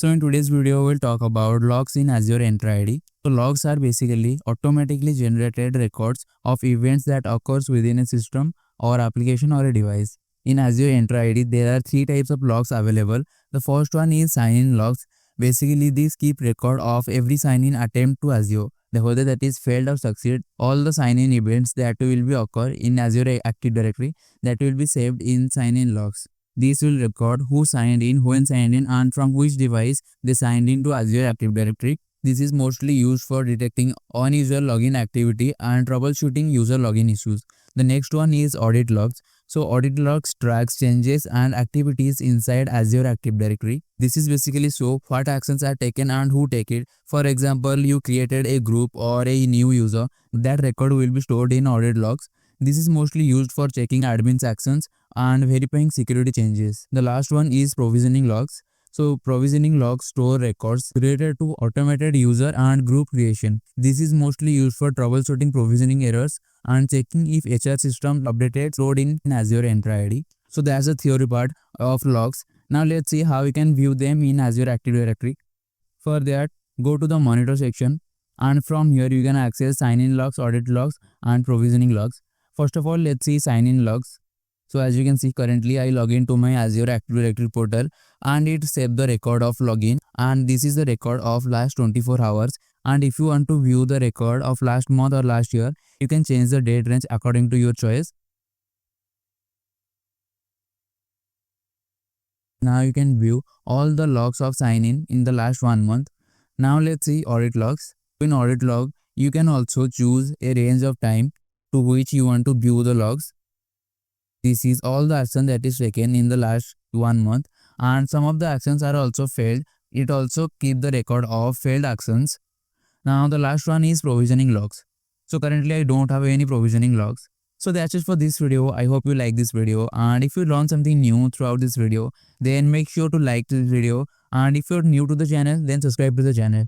So in today's video, we'll talk about logs in Azure Entra ID. So logs are basically automatically generated records of events that occurs within a system or application or a device. In Azure Entra ID, there are three types of logs available. The first one is sign-in logs. Basically, these keep record of every sign-in attempt to Azure. Whether that is failed or succeed, all the sign-in events that will be occur in Azure Active Directory that will be saved in sign-in logs. These will record who signed in, when signed in, and from which device they signed in to Azure Active Directory. This is mostly used for detecting unusual login activity and troubleshooting user login issues. The next one is audit logs. So audit logs tracks changes and activities inside Azure Active Directory. This is basically show what actions are taken and who take it. For example, you created a group or a new user. That record will be stored in audit logs. This is mostly used for checking admin's actions and verifying security changes. The last one is provisioning logs. So provisioning logs store records related to automated user and group creation. This is mostly used for troubleshooting provisioning errors and checking if HR system updated stored in Azure Entra ID. So that's the theory part of logs. Now let's see how we can view them in Azure Active Directory. For that, go to the monitor section, and from here you can access sign-in logs, audit logs, and provisioning logs. First of all, let's see sign-in logs. So as you can see, currently I log into my Azure Active Directory portal and it saved the record of login, and this is the record of last 24 hours. And if you want to view the record of last month or last year, you can change the date range according to your choice. Now you can view all the logs of sign-in in the last 1 month. Now let's see audit logs. In audit log, you can also choose a range of time to which you want to view the logs. This is all the action that is taken in the last 1 month, and some of the actions are also failed. It also keep the record of failed actions. Now the last one is provisioning logs. So currently I don't have any provisioning logs. So that's it for this video. I hope you like this video, and if you learned something new throughout this video, then make sure to like this video, and if you're new to the channel, then subscribe to the channel.